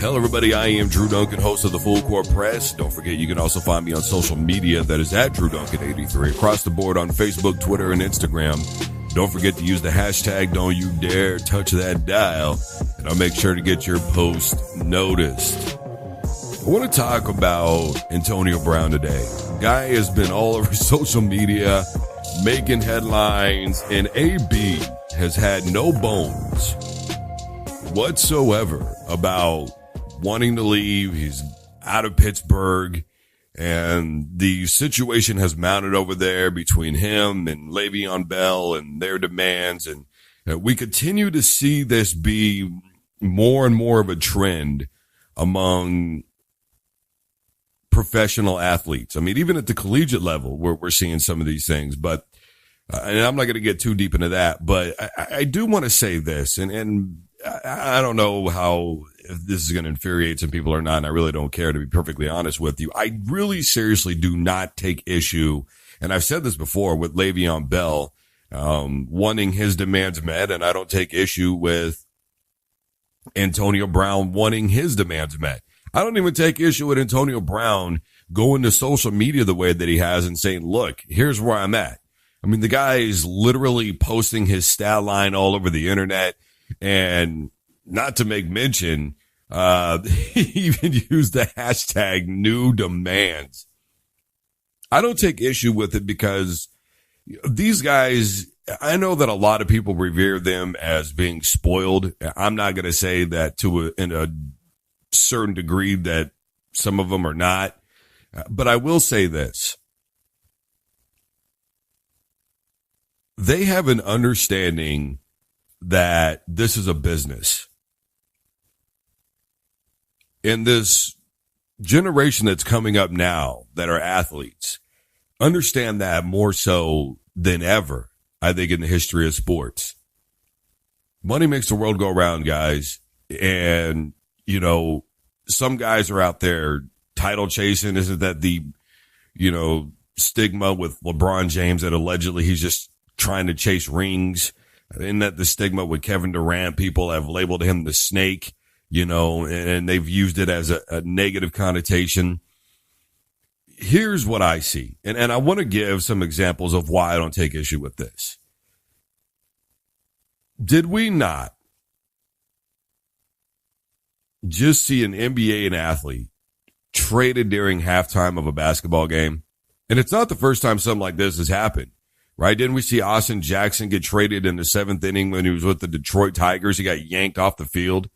Hello, everybody. I am Drew Duncan, host of the Full Court Press. Don't forget, you can also find me on social media. That is at Drew Duncan83 across the board on Facebook, Twitter, and Instagram. Don't forget to use the hashtag Don't You Dare Touch That Dial, and I'll make sure to get your post noticed. I want to talk about Antonio Brown today. Guy has been all over social media, making headlines, and AB has had no bones whatsoever about wanting to leave. He's out of Pittsburgh, and the situation has mounted over there between him and Le'Veon Bell and their demands. And we continue to see this be more and more of a trend among professional athletes. I mean, even at the collegiate level, we're seeing some of these things, but and I'm not going to get too deep into that, but I do want to say this, and I don't know if this is going to infuriate some people or not, and I really don't care, to be perfectly honest with you. I really seriously do not take issue, and I've said this before, with Le'Veon Bell wanting his demands met, and I don't take issue with Antonio Brown wanting his demands met. I don't even take issue with Antonio Brown going to social media the way that he has and saying, look, here's where I'm at. I mean, the guy is literally posting his stat line all over the internet, and not to make mention, he even used the hashtag new demands. I don't take issue with it because these guys, I know that a lot of people revere them as being spoiled. I'm not going to say that in a certain degree that some of them are not, but I will say this. They have an understanding that this is a business. In this generation that's coming up now that are athletes, understand that more so than ever, I think, in the history of sports. Money makes the world go round, guys. And, you know, some guys are out there title chasing. Isn't that the, stigma with LeBron James that allegedly he's just trying to chase rings? Isn't that the stigma with Kevin Durant? People have labeled him the snake, and they've used it as a negative connotation. Here's what I see. And I want to give some examples of why I don't take issue with this. Did we not just see an NBA and athlete traded during halftime of a basketball game? And it's not the first time something like this has happened. Right? Didn't we see Austin Jackson get traded in the 7th inning when he was with the Detroit Tigers? He got yanked off the field.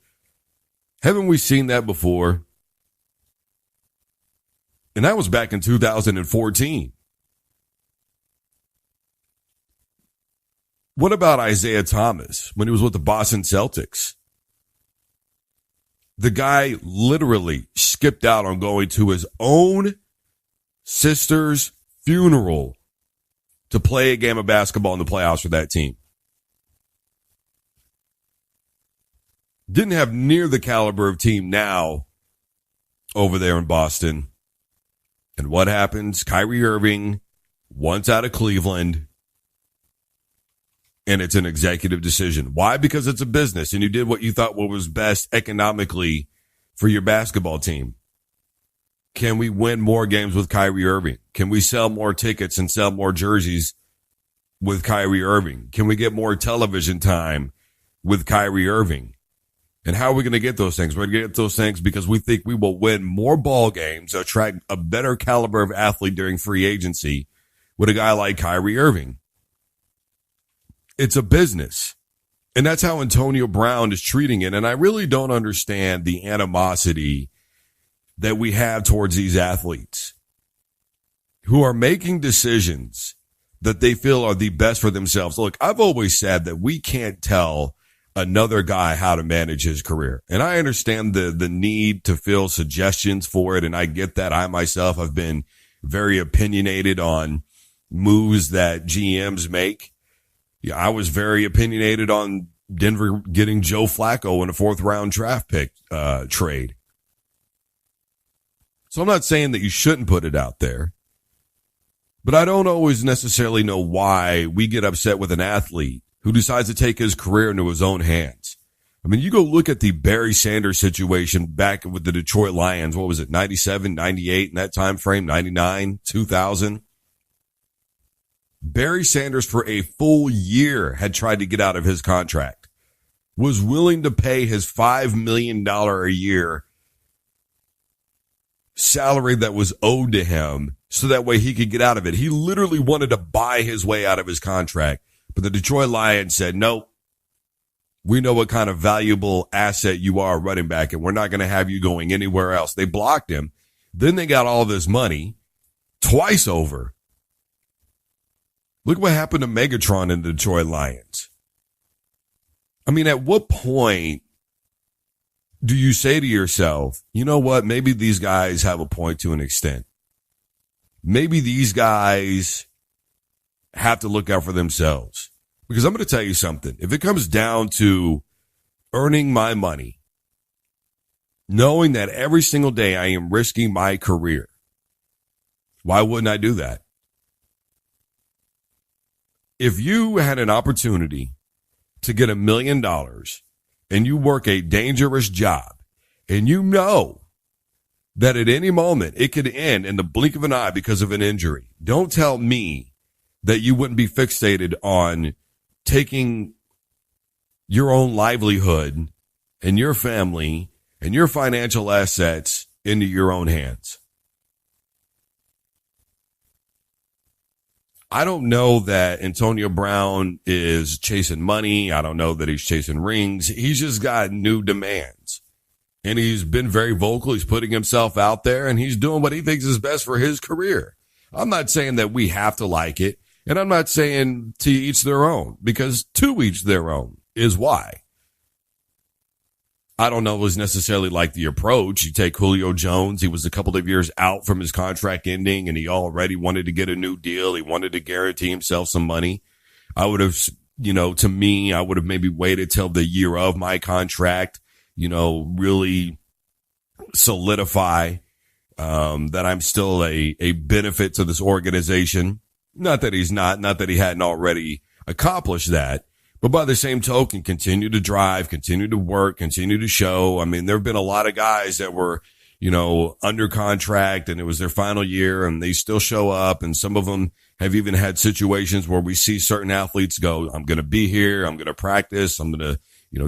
Haven't we seen that before? And that was back in 2014. What about Isaiah Thomas when he was with the Boston Celtics? The guy literally skipped out on going to his own sister's funeral to play a game of basketball in the playoffs for that team. Didn't have near the caliber of team now over there in Boston. And what happens? Kyrie Irving wants out of Cleveland, and it's an executive decision. Why? Because it's a business, and you did what you thought was best economically for your basketball team. Can we win more games with Kyrie Irving? Can we sell more tickets and sell more jerseys with Kyrie Irving? Can we get more television time with Kyrie Irving? And how are we going to get those things? We're going to get those things because we think we will win more ball games, attract a better caliber of athlete during free agency with a guy like Kyrie Irving. It's a business. And that's how Antonio Brown is treating it. And I really don't understand the animosity that we have towards these athletes who are making decisions that they feel are the best for themselves. Look, I've always said that we can't tell another guy how to manage his career. And I understand the need to feel suggestions for it. And I get that. I myself have been very opinionated on moves that GMs make. Yeah, I was very opinionated on Denver getting Joe Flacco in a 4th round draft pick trade. So I'm not saying that you shouldn't put it out there, but I don't always necessarily know why we get upset with an athlete who decides to take his career into his own hands. I mean, you go look at the Barry Sanders situation back with the Detroit Lions. What was it? 97, 98 in that time frame, 99, 2000. Barry Sanders for a full year had tried to get out of his contract, was willing to pay his $5 million a year salary that was owed to him so that way he could get out of it. He literally wanted to buy his way out of his contract, but the Detroit Lions said, nope. We know what kind of valuable asset you are, running back, and we're not going to have you going anywhere else. They blocked him. Then they got all this money twice over. Look what happened to Megatron and the Detroit Lions. I mean, at what point do you say to yourself, you know what, maybe these guys have a point to an extent. Maybe these guys have to look out for themselves. Because I'm going to tell you something. If it comes down to earning my money, knowing that every single day I am risking my career, why wouldn't I do that? If you had an opportunity to get $1 million and you work a dangerous job and you know that at any moment it could end in the blink of an eye because of an injury, don't tell me that you wouldn't be fixated on taking your own livelihood and your family and your financial assets into your own hands. I don't know that Antonio Brown is chasing money. I don't know that he's chasing rings. He's just got new demands. And he's been very vocal. He's putting himself out there and he's doing what he thinks is best for his career. I'm not saying that we have to like it. And I'm not saying to each their own, because to each their own is why. I don't know was necessarily like the approach. You take Julio Jones. He was a couple of years out from his contract ending and he already wanted to get a new deal. He wanted to guarantee himself some money. I would have, to me, I would have maybe waited till the year of my contract, really solidify that I'm still a benefit to this organization. Not that he's not that he hadn't already accomplished that, but by the same token, continue to drive, continue to work, continue to show. I mean, there have been a lot of guys that were, under contract and it was their final year and they still show up. And some of them have even had situations where we see certain athletes go, I'm going to be here. I'm going to practice. I'm going to,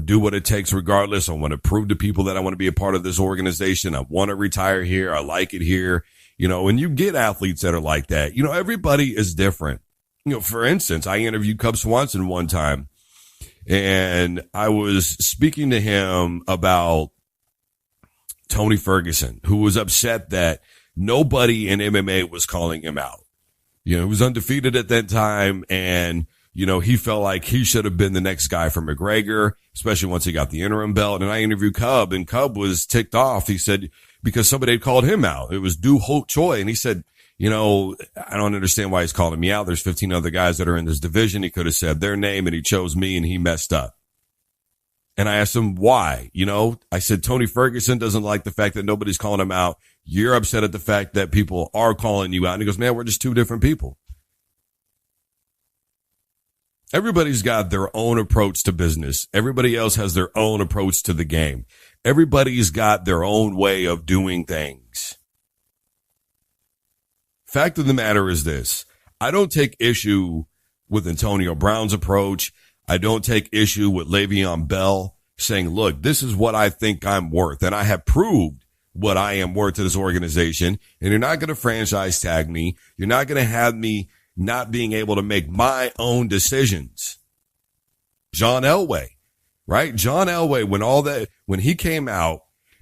do what it takes regardless. I want to prove to people that I want to be a part of this organization. I want to retire here. I like it here. And you get athletes that are like that. Everybody is different. For instance, I interviewed Cub Swanson one time and I was speaking to him about Tony Ferguson, who was upset that nobody in MMA was calling him out. He was undefeated at that time and, he felt like he should have been the next guy for McGregor, especially once he got the interim belt. And I interviewed Cub and Cub was ticked off. He said, because somebody had called him out. It was Du Ho Choi. And he said, I don't understand why he's calling me out. There's 15 other guys that are in this division. He could have said their name and he chose me and he messed up. And I asked him why, I said, Tony Ferguson doesn't like the fact that nobody's calling him out. You're upset at the fact that people are calling you out. And he goes, man, we're just two different people. Everybody's got their own approach to business. Everybody else has their own approach to the game. Everybody's got their own way of doing things. Fact of the matter is this. I don't take issue with Antonio Brown's approach. I don't take issue with Le'Veon Bell saying, look, this is what I think I'm worth. And I have proved what I am worth to this organization. And you're not going to franchise tag me. You're not going to have me not being able to make my own decisions. John Elway, right? John Elway, when he came out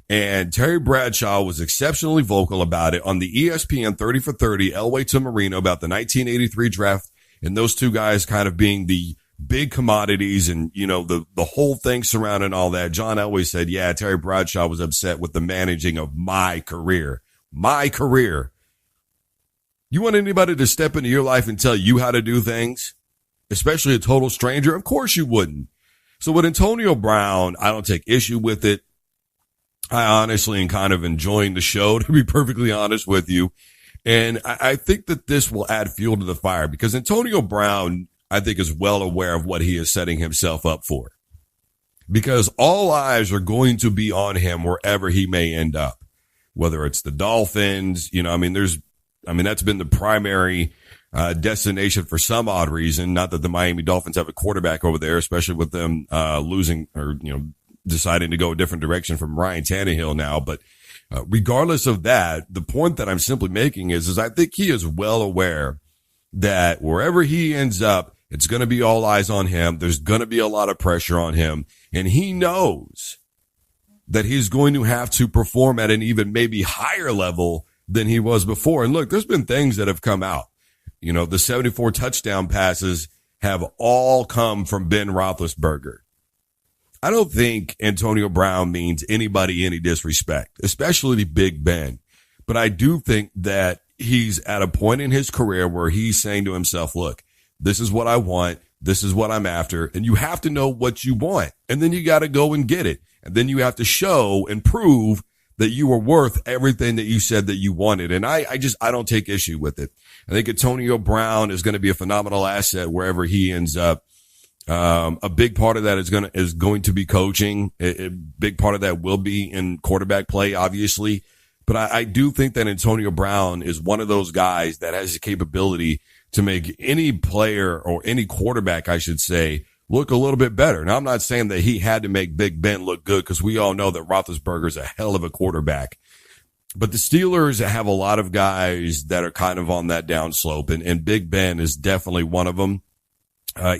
and Terry Bradshaw was exceptionally vocal about it on the ESPN 30 for 30, Elway to Marino about the 1983 draft and those two guys kind of being the big commodities and, the whole thing surrounding all that. John Elway said, yeah, Terry Bradshaw was upset with the managing of my career. My career. You want anybody to step into your life and tell you how to do things, especially a total stranger? Of course you wouldn't. So with Antonio Brown, I don't take issue with it. I honestly am kind of enjoying the show, to be perfectly honest with you. And I think that this will add fuel to the fire because Antonio Brown, I think, is well aware of what he is setting himself up for. because all eyes are going to be on him wherever he may end up, whether it's the Dolphins, that's been the primary destination for some odd reason. Not that the Miami Dolphins have a quarterback over there, especially with them losing or deciding to go a different direction from Ryan Tannehill now. But regardless of that, the point that I'm simply making is I think he is well aware that wherever he ends up, it's going to be all eyes on him. There's going to be a lot of pressure on him, and he knows that he's going to have to perform at an even maybe higher level than he was before. And look, there's been things that have come out. The 74 touchdown passes have all come from Ben Roethlisberger. I don't think Antonio Brown means anybody any disrespect, especially Big Ben. But I do think that he's at a point in his career where he's saying to himself, look, this is what I want. This is what I'm after. And you have to know what you want. And then you got to go and get it. And then you have to show and prove that you were worth everything that you said that you wanted. And I don't take issue with it. I think Antonio Brown is going to be a phenomenal asset wherever he ends up. A big part of that is going to be coaching. A big part of that will be in quarterback play, obviously. But I do think that Antonio Brown is one of those guys that has the capability to make any player or any quarterback, I should say, look a little bit better. Now, I'm not saying that he had to make Big Ben look good because we all know that Roethlisberger's a hell of a quarterback. But the Steelers have a lot of guys that are kind of on that downslope, and Big Ben is definitely one of them.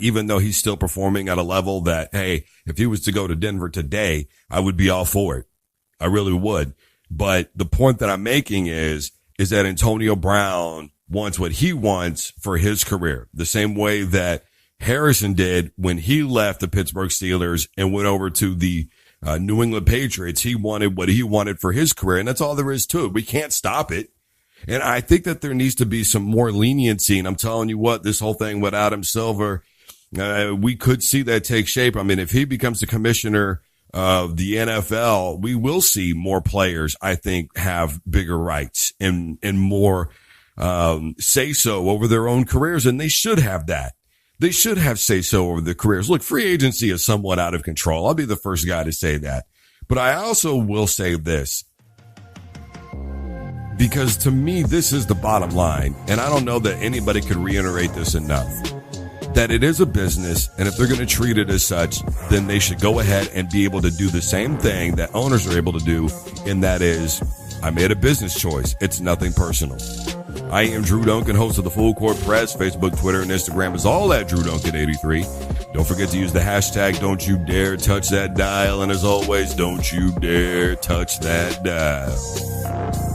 Even though he's still performing at a level that, hey, if he was to go to Denver today, I would be all for it. I really would. But the point that I'm making is that Antonio Brown wants what he wants for his career, the same way that Harrison did when he left the Pittsburgh Steelers and went over to the New England Patriots. He wanted what he wanted for his career, and that's all there is to it. We can't stop it. And I think that there needs to be some more leniency. And I'm telling you what, this whole thing with Adam Silver, we could see that take shape. I mean, if he becomes the commissioner of the NFL, we will see more players, I think, have bigger rights and more say so over their own careers. And they should have that. They should have say so over their careers. Look, free agency is somewhat out of control. I'll be the first guy to say that. But I also will say this, because to me, this is the bottom line. And I don't know that anybody could reiterate this enough, that it is a business. And if they're going to treat it as such, then they should go ahead and be able to do the same thing that owners are able to do. And that is, I made a business choice. It's nothing personal. I am Drew Duncan, host of the Full Court Press. Facebook, Twitter, and Instagram is all at Drew Duncan 83. Don't forget to use the hashtag Don't You Dare Touch That Dial. And as always, don't you dare touch that dial.